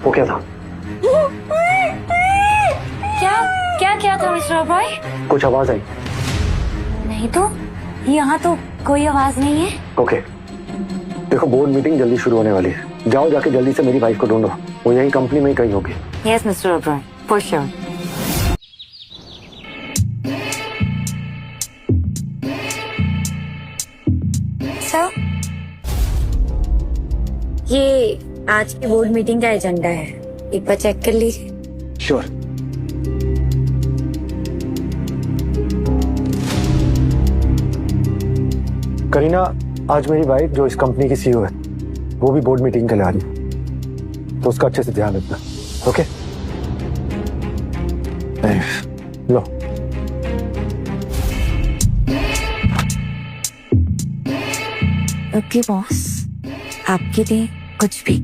वो क्या था? क्या क्या क्या था मिस्टर ओबरॉय? कुछ आवाज आई? नहीं तो, यहाँ तो कोई आवाज नहीं है। ओके, देखो बोर्ड मीटिंग जल्दी शुरू होने वाली है, जाओ जाके जल्दी से मेरी वाइफ को ढूंढो, वो यही कंपनी में ही कहीं होगी। Yes mister Oberoi, for sure. Sir, ये आज की बोर्ड मीटिंग का एजेंडा है, एक बार चेक कर लीजिए। श्योर। करीना, आज मेरी वाइफ जो इस कंपनी की सीईओ है, वो भी बोर्ड मीटिंग के लिए आ रही है, तो उसका अच्छे से ध्यान रखना। ओके? लो। ओके बॉस, आपके लिए कुछ भी।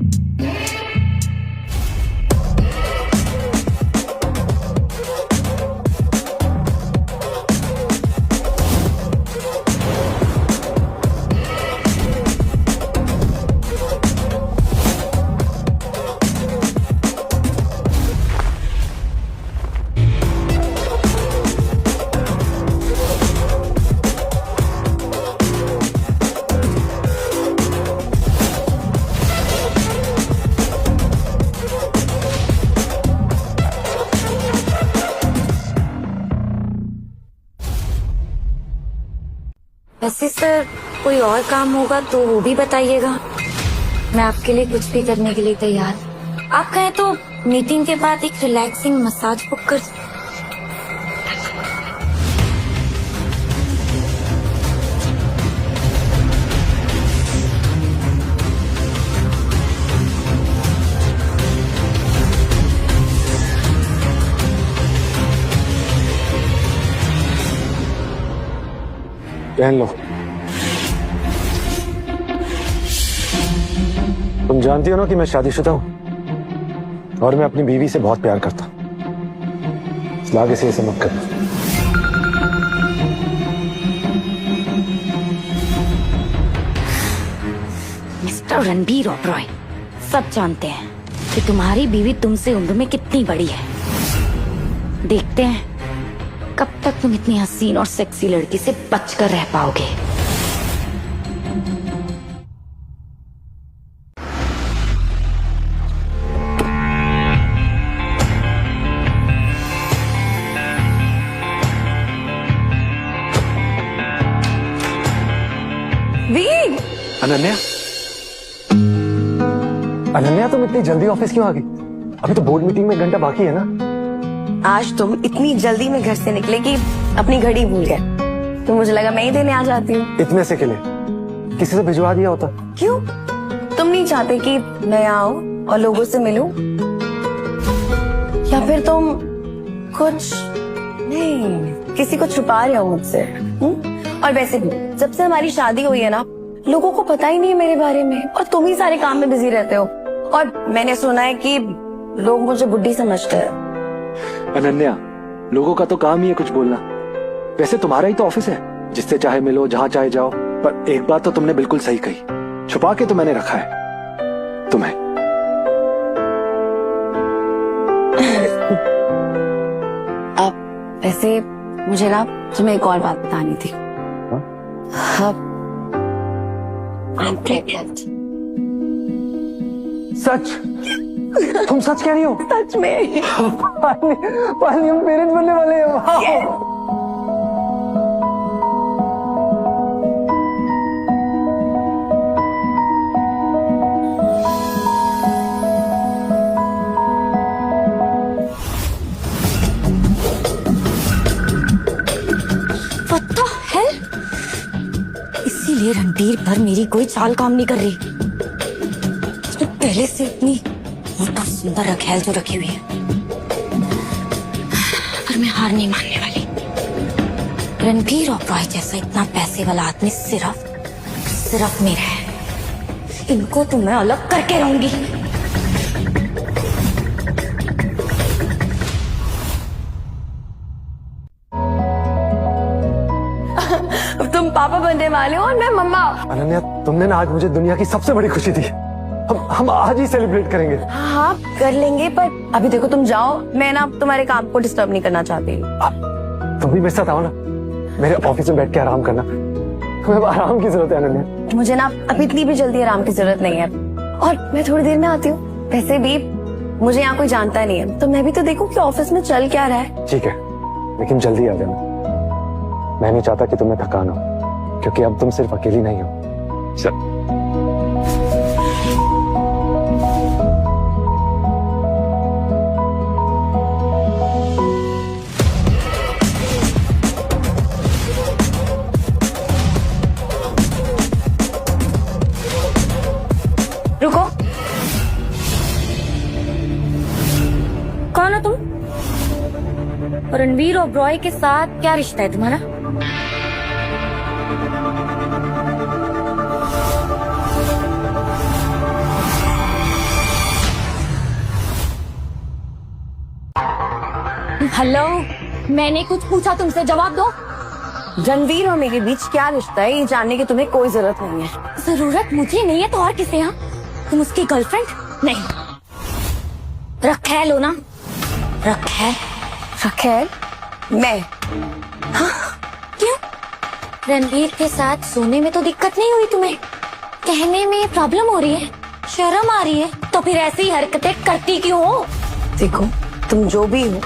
वैसे सर, कोई और काम होगा तो वो भी बताइएगा, मैं आपके लिए कुछ भी करने के लिए तैयार। आप कहें तो मीटिंग के बाद एक रिलैक्सिंग मसाज बुक कर। पहन लो। तुम जानती हो ना कि मैं शादीशुदा हूं और मैं अपनी बीवी से बहुत प्यार करता हूं, इसलिए आगे से ऐसे मत करना। मिस्टर रणबीर ओबरॉय, सब जानते हैं कि तुम्हारी बीवी तुमसे उम्र में कितनी बड़ी है। देखते हैं कब तक तुम इतनी हसीन और सेक्सी लड़की से बचकर रह पाओगे। वीर! अनन्या, अनन्या तुम इतनी जल्दी ऑफिस क्यों आ गई? अभी तो बोर्ड मीटिंग में 1 घंटा बाकी है ना। आज तुम इतनी जल्दी में घर से निकले कि अपनी घड़ी भूल गए, तो मुझे लगा मैं ही देने आ जाती हूँ। इतने से के लिए किसी से भिजवा दिया होता। क्यों? तुम नहीं चाहते कि मैं आऊँ और लोगों से मिलूं? या फिर तुम कुछ नहीं, किसी को छुपा रहे हो मुझसे? और वैसे भी जब से हमारी शादी हुई है ना, लोगों को पता ही नहीं है मेरे बारे में, और तुम ही सारे काम में बिजी रहते हो। और मैंने सुना है कि लोग मुझे बुढ़ी समझते हैं। अनन्या, लोगों का तो काम ही है कुछ बोलना। वैसे तुम्हारा ही तो ऑफिस है, जिससे चाहे मिलो, जहां चाहे जाओ। पर एक बात तो तुमने बिल्कुल सही कही, छुपा के तो मैंने रखा है तुम्हें। अब वैसे मुझे ना तुम्हें एक और बात बतानी थी। I'm pregnant। सच? तुम सच कह रही हो? सच में। पानी हम पेरेंट्स बनने वाले हैं। वाह! What the hell? इसीलिए रणबीर पर मेरी कोई चाल काम नहीं कर रही। उसने पहले से इतनी मोटा सुंदर रखेल जो रखी हुई है, पर मैं हार नहीं मानने वाली। रणबीर ओबरॉय जैसा इतना पैसे वाला आदमी सिर्फ मेरा है। इनको तो मैं अलग करके रहूंगी। तुम पापा बनने वाले हो और मैं मम्मा। अनन्या, तुमने ना आज मुझे दुनिया की सबसे बड़ी खुशी दी। हम आज ही सेलिब्रेट करेंगे। हाँ कर लेंगे, पर अभी देखो तुम जाओ, मैं ना तुम्हारे काम को डिस्टर्ब नहीं करना चाहती। तुम भी मेरे साथ आओ ना, मेरे ऑफिस में बैठ के आराम करना। तुम्हें आराम की जरूरत है अनन्या। मुझे ना अभी इतनी भी जल्दी आराम की जरूरत नहीं है, और मैं थोड़ी देर में आती हूँ। वैसे भी मुझे यहाँ कोई जानता नहीं है, तो मैं भी तो देखूं कि ऑफिस में चल क्या रहा है। ठीक है, लेकिन जल्दी आ जाना। मैं नहीं चाहता कि तुम्हें थकान हो, क्योंकि अब तुम सिर्फ अकेली नहीं हो। चल। रुको, कौन हो तुम? रणबीर ओबरॉय के साथ क्या रिश्ता है तुम्हारा? हेलो, मैंने कुछ पूछा, तुमसे जवाब दो। रणवीर और मेरे बीच क्या रिश्ता है ये जानने की तुम्हें कोई जरूरत नहीं है। जरूरत मुझे नहीं है तो और किसे? हाँ, तुम उसकी गर्लफ्रेंड नहीं? रखैल हो ना? रखैल? रखैल? मैं? क्यों? रणबीर के साथ सोने में तो दिक्कत नहीं हुई तुम्हें? कहने में प्रॉब्लम हो रही है? शर्म आ रही है? तो फिर ऐसी हरकतें करती क्यों हो? देखो तुम जो भी हो,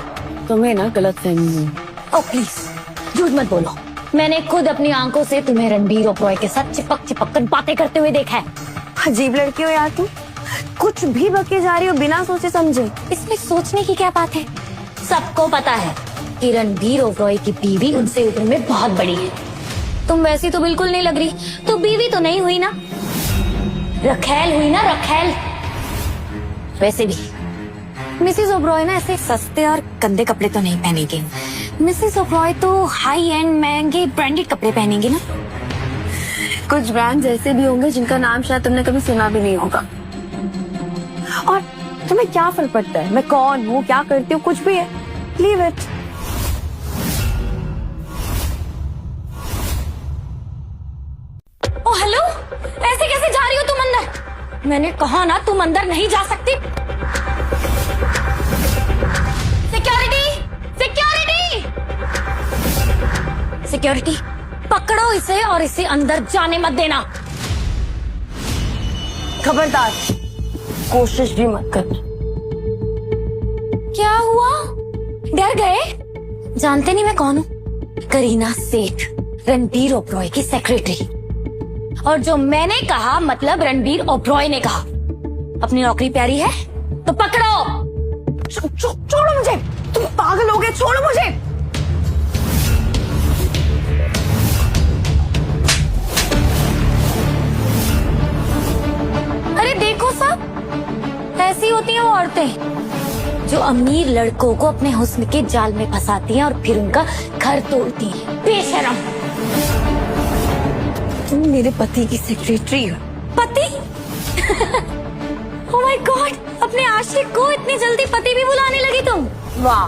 तुम्हें ना गलत फहमी है। ओ प्लीज झूठ मत बोलो, मैंने खुद अपनी आंखों से तुम्हें रणबीर ओबरॉय के साथ चिपक कर बातें करते हुए देखा है। अजीब लड़की हो यार तुम, कुछ भी बके जा रही हो बिना सोचे समझे। इसमें सोचने की क्या बात है? सबको पता है कि रणबीर ओबरॉय की बीवी उनसे उम्र में बहुत बड़ी है। तुम वैसी तो बिल्कुल नहीं लग रही, तो बीवी तो नहीं हुई ना? रखैल हुई ना, रखैल। वैसे भी मिसेस ओबरॉय ना ऐसे सस्ते और गंदे कपड़े तो नहीं पहनेगी। मिसेस ओबरॉय तो हाई एंड महंगे ब्रांडेड कपड़े पहनेंगे ना। कुछ ब्रांड्स ऐसे भी होंगे जिनका नाम शायद तुमने कभी सुना भी नहीं होगा। और तुम्हें क्या फर्क पड़ता है मैं कौन हूँ, क्या करती हूँ, कुछ भी है। Leave it. ओ हेलो, ऐसे कैसे जा रही हो तुम अंदर? मैंने कहा ना तुम अंदर नहीं जा सकती। सिक्योरिटी, सिक्योरिटी, सिक्योरिटी, पकड़ो इसे और इसे अंदर जाने मत देना। खबरदार, कोशिश भी मत कर। क्या हुआ? डर गए? जानते नहीं मैं कौन हूँ? करीना सेठ, रणबीर ओबरॉय की सेक्रेटरी। और जो मैंने कहा मतलब रणबीर ओबरॉय ने कहा। अपनी नौकरी प्यारी है तो पकड़ो। छोड़ो मुझे, तुम पागल हो गए, छोड़ो मुझे। अरे देखो सब, ऐसी होती हैं वो औरतें जो अमीर लड़कों को अपने हुस्न के जाल में फंसाती हैं और फिर उनका घर तोड़ती हैं। बेशरम। तुम मेरे पति की सेक्रेटरी हो। पति? ओह माय गॉड, अपने आशिक को इतनी जल्दी पति भी बुलाने लगी तुम? वाह,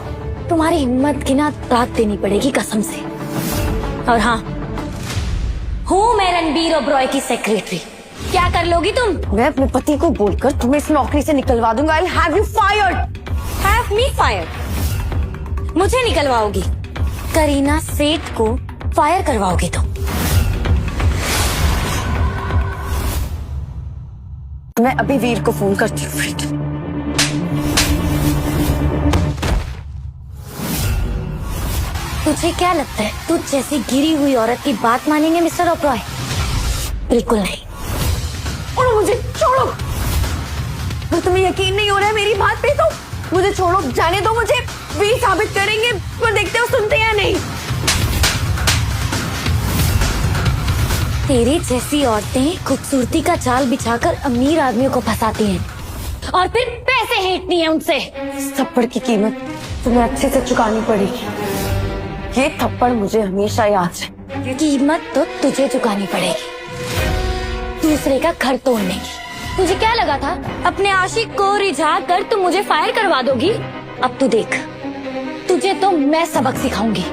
तुम्हारी हिम्मत की ना दाद देनी पड़ेगी कसम से। और हाँ, हूँ मैं रणबीर ओबरॉय की सेक्रेटरी। क्या कर लोगी तुम? मैं अपने पति को बोलकर तुम्हें इस नौकरी से निकलवा दूंगा। I'll have you fired. Have me fired? मुझे निकलवाओगी? करीना सेठ को फायर करवाओगी तुम? मैं अभी वीर को फोन करती हूँ। तुझे क्या लगता है तुझ जैसी गिरी हुई औरत की बात मानेंगे मिस्टर ओबरॉय? बिल्कुल नहीं। छोड़ो मुझे, छोड़ो। अगर तुम्हें यकीन नहीं हो रहा है मेरी बात पे तो मुझे छोड़ो, जाने दो मुझे। वीर साबित करेंगे, पर देखते हो सुनते या नहीं। तेरी जैसी औरतें खूबसूरती का जाल बिछाकर अमीर आदमियों को फंसाती हैं और फिर पैसे हेंटती हैं उनसे। इस थप्पड़ की कीमत तुम्हें अच्छे से चुकानी पड़ेगी। ये थप्पड़ मुझे हमेशा याद है। कीमत तो तुझे चुकानी पड़ेगी, दूसरे का घर तोड़ने की। तुझे क्या लगा था अपने आशिक को रिझा कर तुम मुझे फायर करवा दोगी? अब तू देख, तुझे तो मैं सबक सिखाऊंगी।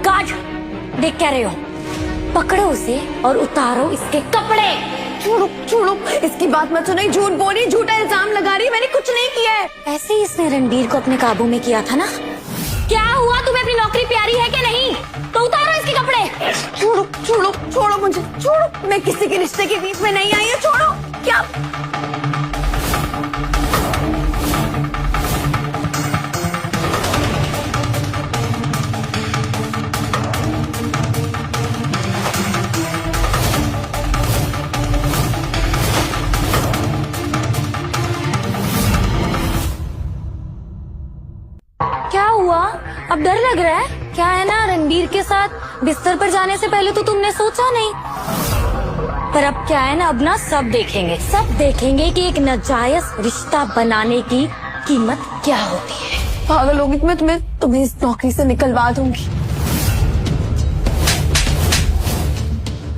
गार्ड, देख क्या रहे हो? पकड़ो उसे और उतारो इसके कपड़े। छोड़ो, छोड़ो छोड़ो, इसकी बात मत सुनो, झूठ बोल रही, झूठा इल्जाम लगा रही है, मैंने कुछ नहीं किया है। ऐसे ही इसने रणबीर को अपने काबू में किया था ना। क्या हुआ, तुम्हें अपनी नौकरी प्यारी है कि नहीं? तो उतारो इसके कपड़े। छोड़ो छोड़ो छोड़ो मुझे, छोड़ो, मैं किसी के रिश्ते के बीच में नहीं आई हूँ, छोड़ो। क्या क्या हुआ, अब डर लग रहा है? क्या है ना, रणबीर के साथ बिस्तर पर जाने से पहले तो तुमने सोचा नहीं, पर अब क्या है ना, अब ना सब देखेंगे कि एक नाजायज रिश्ता बनाने की कीमत क्या होती है। पागल होगी, मैं तुम्हें इस नौकरी से निकलवा दूंगी।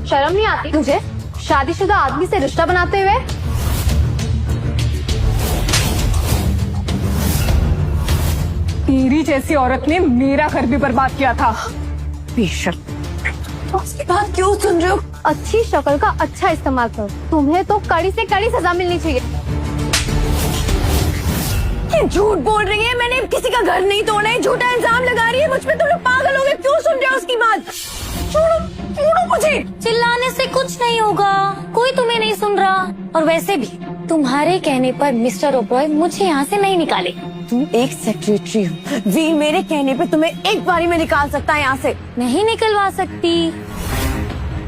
शर्म नहीं आती तुझे शादीशुदा आदमी से रिश्ता बनाते हुए? तेरी जैसी औरत ने मेरा घर भी बर्बाद किया था। बेशक। उसकी बात क्यों सुन रहे हो? अच्छी शक्ल का अच्छा इस्तेमाल करो, तुम्हें तो कड़ी से कड़ी सजा मिलनी चाहिए। ये झूठ बोल रही है, मैंने किसी का घर नहीं तोड़ा है, झूठा इल्जाम लगा रही है मुझ पे। तुम लोग पागल हो गए, क्यों सुन रहे हो उसकी बात? छोड़ो छोड़ो मुझे। चिल्लाने से कुछ नहीं होगा, कोई तुम्हें नहीं सुन रहा। और वैसे भी तुम्हारे कहने पर मिस्टर ओबरॉय मुझे यहाँ से नहीं निकाले। तुम एक सेक्रेटरी हो, वीर मेरे कहने पे तुम्हें एक बारी में निकाल सकता है यहाँ से। नहीं निकलवा सकती,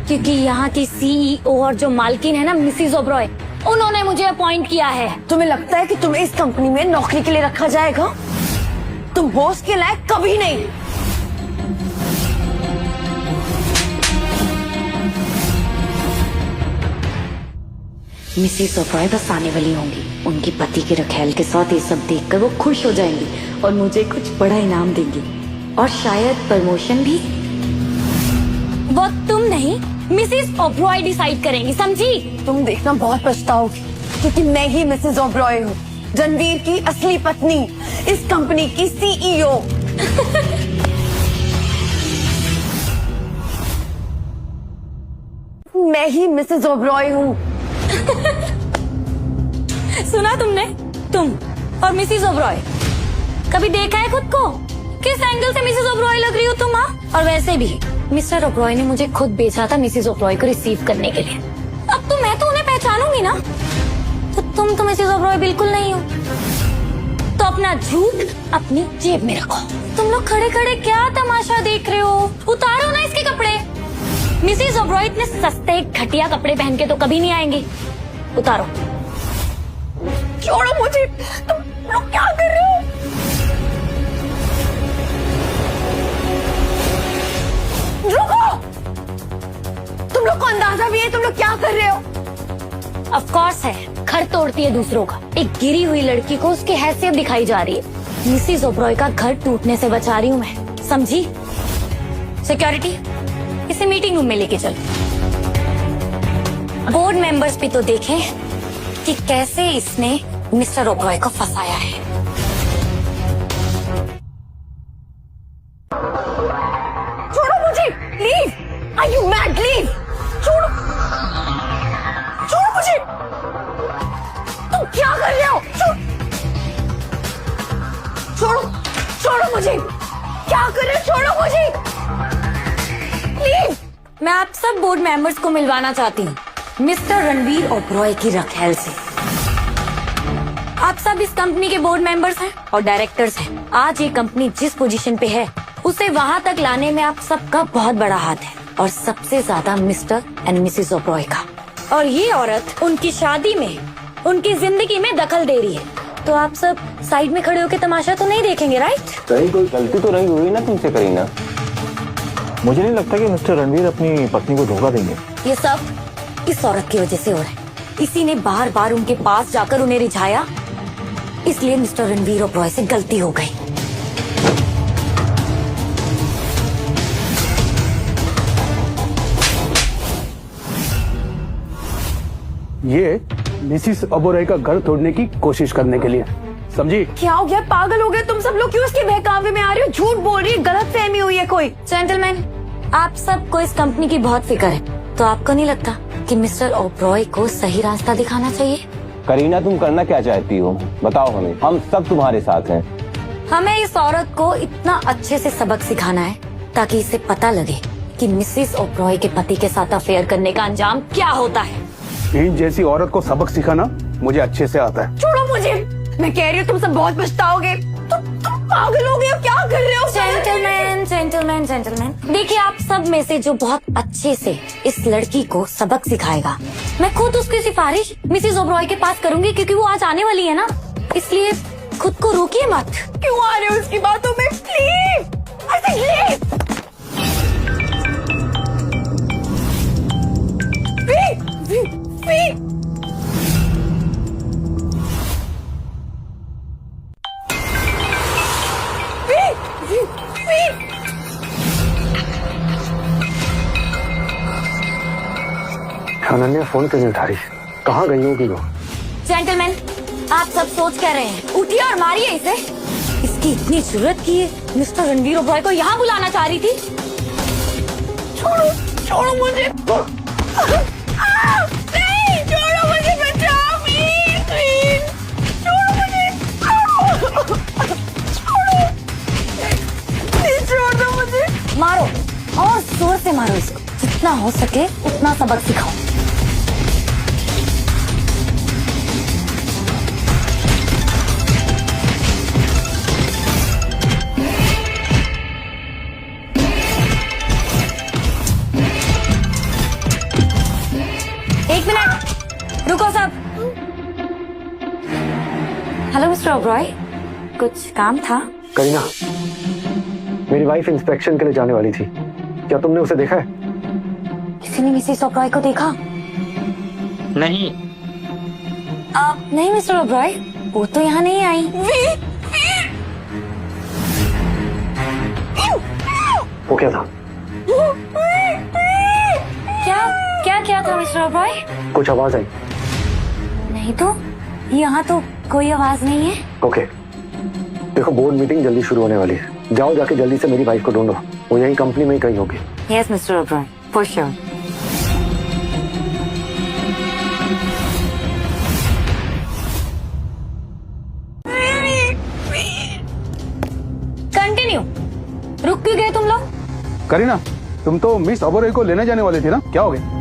क्योंकि यहाँ की सीईओ और जो मालकिन है ना मिसेस ओबरॉय, उन्होंने मुझे अपॉइंट किया है। तुम्हें लगता है कि तुम्हें इस कंपनी में नौकरी के लिए रखा जाएगा? तुम बॉस के लायक कभी नहीं। मिसेस ओबरॉय बस आने वाली होंगी, उनके पति के रखेल के साथ ये सब देखकर वो खुश हो जाएंगी और मुझे कुछ बड़ा इनाम देंगी, और शायद प्रमोशन भी। वो तुम नहीं, मिसेस ओबरॉय डिसाइड करेंगी, समझी? तुम देखना बहुत पछताओगी, क्योंकि मैं ही मिसेस ओबरॉय हूँ, रणवीर की असली पत्नी, इस कंपनी की सीईओ। मैं ही मिसेस ओबरॉय हूँ। सुना तुमने? तुम और मिसेस ओबरॉय, कभी देखा है खुद को? किस एंगल से मिसेस ओबरॉय लग रही हो तुम? और वैसे भी मिस्टर ओबरॉय ने मुझे खुद भेजा था मिसेस ओबरॉय को रिसीव करने के लिए। अब तो मैं तो उन्हें पहचानूंगी ना, तो तुम तो मिसेस ओबरॉय बिल्कुल नहीं हो। तो अपना झूठ अपनी जेब में रखो। तुम लोग खड़े खड़े क्या तमाशा देख रहे हो? उतारो ना इसके कपड़े। मिसेस ओबरॉय इतने सस्ते घटिया कपड़े पहन के तो कभी नहीं आएंगी। उतारो। छोड़ो मुझे, तुम लोग क्या कर रहे हो? रुको, तुम लोग को अंदाजा भी है तुम लोग क्या कर रहे हो? ऑफ कोर्स है, घर तोड़ती है दूसरों का। एक गिरी हुई लड़की को उसकी हैसियत दिखाई जा रही है। मिसेस ओबरॉय का घर टूटने से बचा रही हूँ मैं, समझी? सिक्योरिटी, इसे मीटिंग रूम में लेके चल। बोर्ड मेंबर्स भी तो देखें कि कैसे इसने मिस्टर ओबरॉय को फंसाया है। छोड़ो मुझे, leave. Are you mad? Leave. छोड़ो, छोड़ो मुझे। तुम क्या कर रहे हो? छोड़ो, छोड़ो मुझे। क्या कर रहे हो? छोड़ो मुझे, लीव। मैं आप सब बोर्ड मेंबर्स को मिलवाना चाहती हूँ मिस्टर रणबीर ओबरॉय की रखेल से। आप सब इस कंपनी के बोर्ड मेंबर्स हैं और डायरेक्टर्स हैं। आज ये कंपनी जिस पोजीशन पे है उसे वहाँ तक लाने में आप सबका बहुत बड़ा हाथ है, और सबसे ज्यादा मिस्टर एंड मिसेस ओबरॉय का। और ये औरत उनकी शादी में, उनकी जिंदगी में दखल दे रही है, तो आप सब साइड में खड़े होकर तमाशा तो नहीं देखेंगे, राइट? कहीं कोई गलती तो नहीं हुई ना तुमसे, करीना? मुझे नहीं लगता कि मिस्टर रणवीर अपनी पत्नी को धोखा देंगे। ये सब इस औरत की वजह से हो रहा है। इसी ने बार बार उनके पास जाकर उन्हें रिझाया, इसलिए मिस्टर रणवीर ओबरॉय से गलती हो गई। ये मिसिस ओबरॉय का घर तोड़ने की कोशिश करने के लिए, समझी? क्या हो गया? पागल हो गए तुम सब लोग? क्यों इसके बहकावे में आ रहे हो? झूठ बोल रही है, गलत फहमी हुई है कोई। जेंटलमैन, आप सबको इस कंपनी की बहुत फिक्र है, तो आपको नहीं लगता कि मिस्टर ओब्रॉय को सही रास्ता दिखाना चाहिए? करीना, तुम करना क्या चाहती हो? बताओ हमें, हम सब तुम्हारे साथ हैं। हमें इस औरत को इतना अच्छे से सबक सिखाना है ताकि इसे पता लगे कि मिसेस ओब्रॉय के पति के साथ अफेयर करने का अंजाम क्या होता है। इन जैसी औरत को सबक सिखाना मुझे अच्छे से आता है। छोड़ो मुझे, मैं कह रही हूँ तुम सब बहुत पछताओगे। तुम पागल हो गए हो, क्या कर रहे हो? जेंटलमैन जेंटलमैन जेंटलमैन, देखिए आप सब में से जो बहुत अच्छे से इस लड़की को सबक सिखाएगा, मैं खुद उसकी सिफारिश मिसेस ओब्रॉय के पास करूंगी, क्योंकि वो आज आने वाली है ना, इसलिए खुद को रोकिए मत। क्यों आ रहे हो उसकी बातों में? प्लीज, अनन्या फोन क्यों नहीं उठा रही? कहाँ गई होगी वो? जेंटलमैन, आप सब सोच क्या रहे हैं? उठिए और मारिए इसे। इसकी इतनी जरूरत की है मिस्टर रणबीर ओब्रॉय को यहाँ बुलाना चाह रही थी। छोड़ो मुझे। नहीं, छोड़ो मुझे, बचाओ प्लीज, प्लीज। छोड़ो मुझे, छोड़ो, प्लीज छोड़ दो मुझे। मारो और जोर से मारो इसको, जितना हो सके उतना सबक सिखाओ। एक मिनट रुको सब। हेलो मिस्टर ओब्रॉय, कुछ काम था? करीना, मेरी वाइफ इंस्पेक्शन के लिए जाने वाली थी, क्या तुमने उसे देखा है? किसी ने मिसेस ओब्रॉय को देखा? नहीं। नहीं मिस्टर ओब्रॉय, वो तो यहाँ नहीं आई। वो क्या था? क्या था मिस्टर ओब्रॉय? कुछ आवाज आई? नहीं तो, यहाँ तो कोई आवाज नहीं है। ओके, देखो बोर्ड मीटिंग जल्दी शुरू होने वाली है, जाओ जाके जल्दी से मेरी वाइफ को ढूंढो, वो यही कंपनी में ही कहीं होगी। Yes mister Oberoi, for sure. Continue. रुक क्यों गए तुम लोग? करीना, तुम तो मिस ओबरॉय को लेने जाने वाली थी ना, क्या हो गया?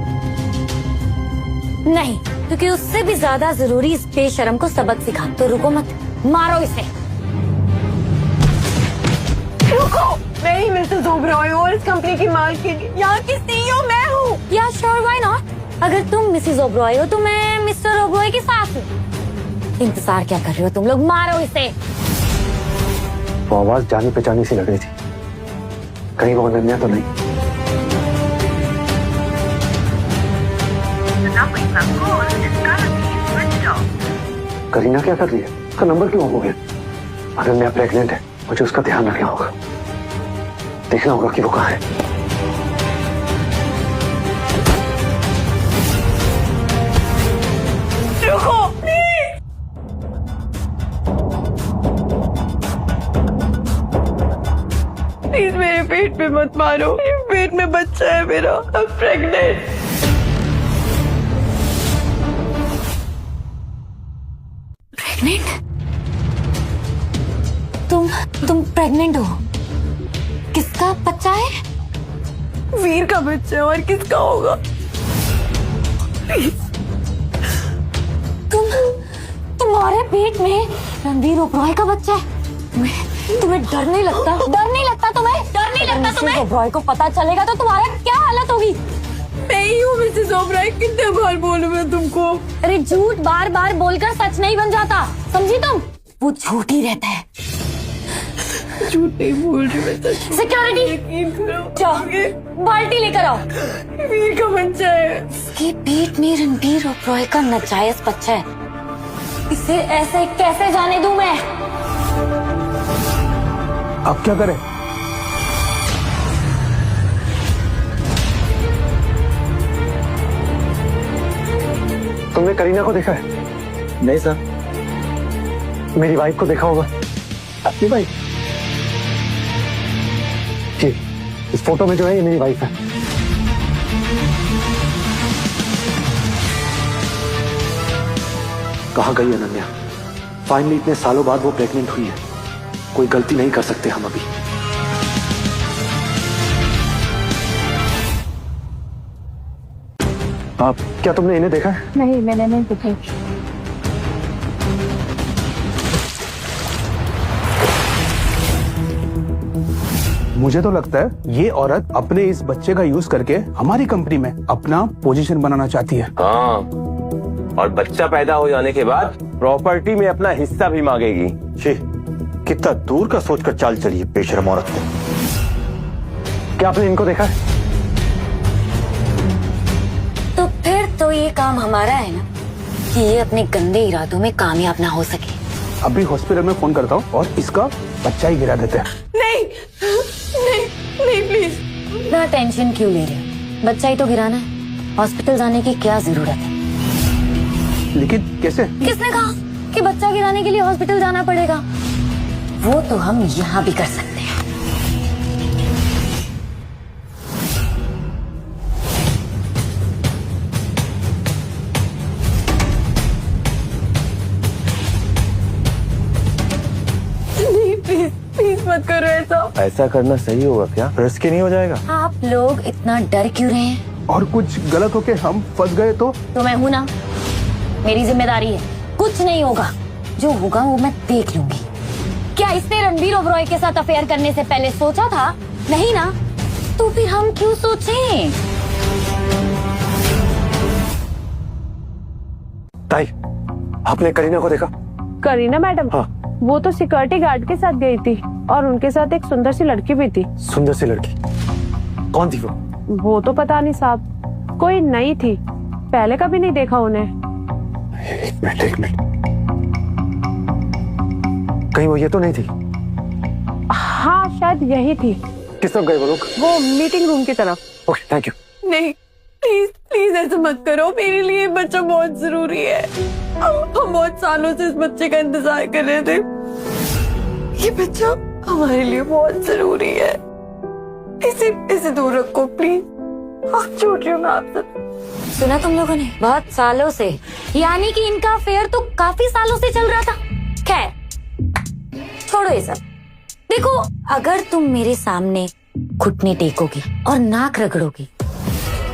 नहीं, क्योंकि उससे भी ज्यादा जरूरी इस बेशरम को सबक सिखा। तो रुको मत, मारो इसे। रुको, मैं ही मिसेस ओबरॉय हूँ और इस कंपनी की मालकिन, यहाँ की सीईओ मैं हूँ। या श्योर, व्हाई नॉट? अगर तुम मिसेस ओबरॉय हो तो मैं मिस्टर ओबरॉय की सास हूँ। इंतजार क्या कर रहे हो तुम लोग? मारो इसे। वो आवाज जानी पहचानी सी लग रही थी, कहीं वो अनन्या तो नहीं? करीना क्या कर रही है? उसका नंबर क्यों हो गया? अनन्या प्रेग्नेंट है, मुझे उसका ध्यान रखना होगा, देखना होगा कि वो कहाँ है। रुको, प्लीज मेरे पेट पे मत मारो, पेट में बच्चा है मेरा, I'm pregnant। प्रेग्नेंट? तुम प्रेग्नेंट हो? किसका बच्चा है? वीर का बच्चा है, और किसका होगा? तुम्हारे पेट में रणबीर ओबरॉय का बच्चा है? तुम्हें डर नहीं लगता? डर नहीं लगता तुम्हें? डर नहीं लगता तुम्हें? ओबरॉय को पता चलेगा तो तुम्हारा क्या हालत होगी? नहीं हूँ मिसेस ओबरॉय, कितने बार बोलूं मैं तुमको? अरे झूठ बार बार बोलकर सच नहीं बन जाता, समझी तुम? वो झूठ ही रहता है। झूठ नहीं बोल रही मैं, सच। सिक्योरिटी, जाओ बाल्टी लेकर आओ। वीर का बच्चा है। इसके पेट में रणबीर ओबरॉय का नाजायज बच्चा है, इसे ऐसे कैसे जाने दूं मैं? अब क्या करें? तुमने करीना को देखा है? नहीं सर। मेरी वाइफ को देखा होगा? अपनी वाइफ? जी, इस फोटो में जो है ये मेरी वाइफ है। कहाँ गई अनन्या? फाइनली इतने सालों बाद वो प्रेग्नेंट हुई है। कोई गलती नहीं कर सकते हम अभी। आप क्या तुमने इन्हें देखा है? नहीं, मैंने नहीं देखी। मुझे तो लगता है ये औरत अपने इस बच्चे का यूज करके हमारी कंपनी में अपना पोजीशन बनाना चाहती है। हाँ, और बच्चा पैदा हो जाने के बाद प्रॉपर्टी में अपना हिस्सा भी मांगेगी। छी, कितना दूर का सोचकर चाल चली है बेशर्म औरत ने। क्या आपने इनको देखा है? तो फिर तो ये काम हमारा है ना कि ये अपने गंदे इरादों में कामयाब ना हो सके। अभी हॉस्पिटल में फोन करता हूँ और इसका बच्चा ही गिरा देते हैं। नहीं नहीं नहीं प्लीज। इतना टेंशन क्यों ले रहे हो? बच्चा ही तो गिराना है, हॉस्पिटल जाने की क्या जरूरत है? लेकिन कैसे? किसने कहा कि बच्चा गिराने के लिए हॉस्पिटल जाना पड़ेगा? वो तो हम यहाँ भी कर सकते हैं। प्लीज मत करो ऐसा। ऐसा करना सही होगा क्या? रिस्क नहीं हो जाएगा? आप लोग इतना डर क्यों रहे हैं? और कुछ गलत होके हम फंस गए तो मैं हूं ना, मेरी जिम्मेदारी है। कुछ नहीं होगा, जो होगा वो मैं देख लूंगी। क्या इसने रणबीर ओबरॉय के साथ अफेयर करने से पहले सोचा था? नहीं ना, तो फिर हम क्यों सोचें? ताई, आपने करीना को देखा? करीना मैडम? हाँ। वो तो सिक्योरिटी गार्ड के साथ गई थी और उनके साथ एक सुंदर सी लड़की भी थी। सुंदर सी लड़की? कौन थी वो? वो तो पता नहीं साहब, कोई नई थी, पहले कभी नहीं देखा उन्हें। एक मिनट। कहीं वो ये तो नहीं थी? हाँ, शायद यही थी। किस तरफ गए वो लोग? वो मीटिंग रूम की तरफ। Okay, thank you. नहीं, प्लीज ऐसा मत करो। मेरे लिए बच्चा बहुत जरूरी है। हम बहुत सालों से इस बच्चे का इंतजार कर रहे थे। ये बच्चा हमारे लिए बहुत जरूरी है। इसे दूर रखो प्लीज। आप छोड़ रही हो मैं आपसे। सुना तुम लोगों ने? बहुत सालों से, यानी कि इनका अफेयर तो काफी सालों से चल रहा था। खैर छोड़ो ये सब। देखो, अगर तुम मेरे सामने घुटने टेकोगी और नाक रगड़ोगी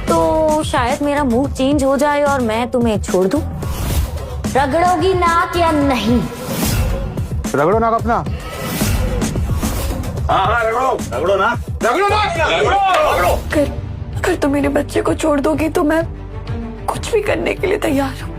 तो शायद मेरा मूड चेंज हो जाए और मैं तुम्हें छोड़ दूं। रगड़ोगी नाक या नहीं? रगड़ो नाक अपना। हाँ, रगड़ो ना। अगर तुम मेरे बच्चे को छोड़ दोगी तो मैं कुछ भी करने के लिए तैयार हूँ।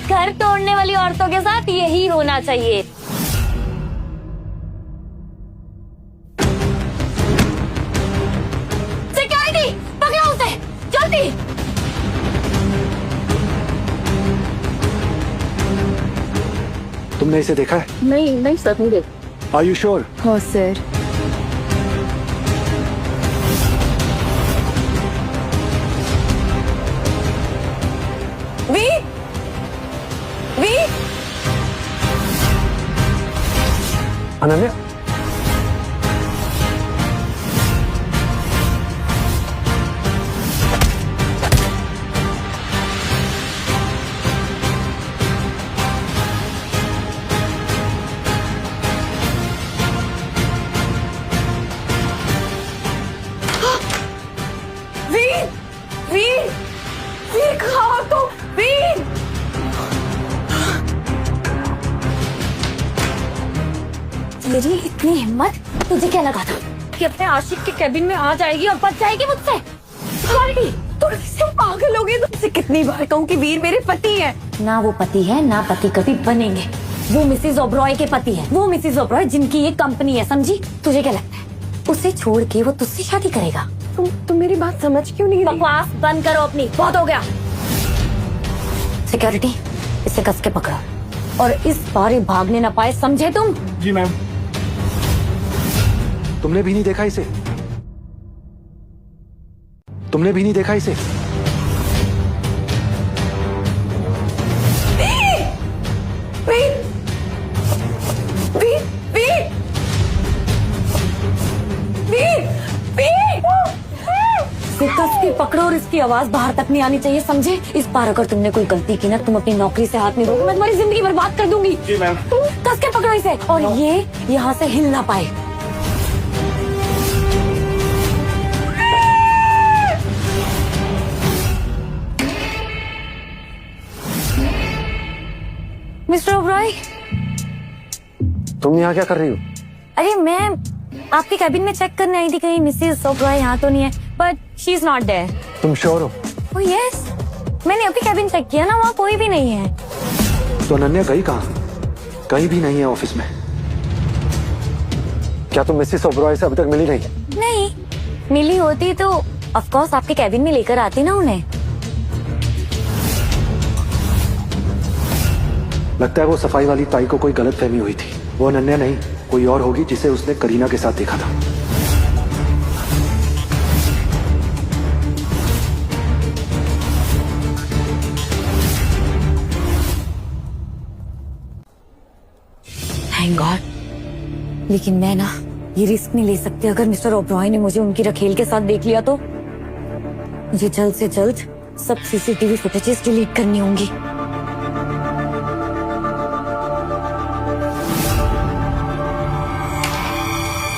घर तोड़ने वाली औरतों के साथ यही होना चाहिए। सिक्योरिटी, पकड़ो उसे, जल्दी। तुमने इसे देखा है? नहीं सर, नहीं देखा। Are you sure? हाँ सर। अनन्या, वीर कहाँ हो तुम? वीर! तेरी इतनी हिम्मत, तुझे क्या लगा था कि अपने आशिक के केबिन में आ जाएगी और बच जाएगी मुझसे? तुम पागल हो गए। तुमसे कितनी बार कहूँ कि वीर मेरे पति है। ना वो पति है, ना पति कभी बनेंगे। वो मिसेस ओबरॉय के पति है, वो मिसेस ओबरॉय जिनकी ये कंपनी है, समझी? तुझे क्या लगता है उसे छोड़ के वो तुझसे शादी करेगा? तुम मेरी बात समझ क्यों नहीं रही? बकवास बंद करो अपनी, बहुत हो गया। सिक्योरिटी, इसे कस के पकड़ो और इस बार ये भागने ना पाए, समझे तुम? जी मैम। तुमने भी नहीं देखा इसे? तुमने भी नहीं देखा इसे? कस के पकड़ो और इसकी आवाज बाहर तक नहीं आनी चाहिए, समझे? इस बार अगर तुमने कोई गलती की ना, तुम अपनी नौकरी से हाथ नहीं धोगे, मैं तुम्हारी जिंदगी बर्बाद कर दूंगी। जी मैम। कस के पकड़ो इसे और ये यहाँ से हिल ना पाए। मिस्टर ओबरॉय, तुम यहाँ क्या कर रही हो? अरे मैं आपके कैबिन में चेक करने आई थी, कहीं मिसेस ओबरॉय यहाँ तो नहीं है, but she is not there. तुम श्योर हो? ओह यस, मैंने अभी कैबिन चेक किया ना, वहाँ कोई भी नहीं है। तो अनन्या गई कहाँ? कहीं भी नहीं है ऑफिस में। क्या तुम मिसेस ओबरॉय से अभी तक मिली नहीं? नहीं, मिली होती तो ऑफ कोर्स आपके कैबिन में लेकर आती ना उन्हें। लगता है वो सफाई वाली ताई को कोई गलतफहमी हुई थी। वो अनन्या नहीं, कोई और होगी जिसे उसने करीना के साथ देखा था। Thank God. लेकिन मैं ना ये रिस्क नहीं ले सकती। अगर मिस्टर ओबरॉय ने मुझे उनकी रखेल के साथ देख लिया तो मुझे जल्द से जल्द सब सीसीटीवी फुटेजेस डिलीट करनी होंगी।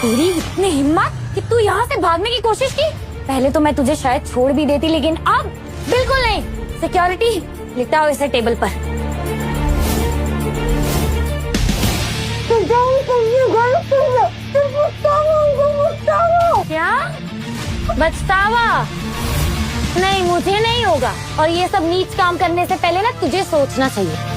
तेरी इतनी हिम्मत कि तू यहाँ से भागने की कोशिश की? पहले तो मैं तुझे शायद छोड़ भी देती, लेकिन अब बिल्कुल नहीं। सिक्योरिटी, लिटाओ इसे टेबल पर। क्या बचतावा? नहीं, मुझे नहीं होगा। और ये सब नीच काम करने से पहले ना तुझे सोचना चाहिए।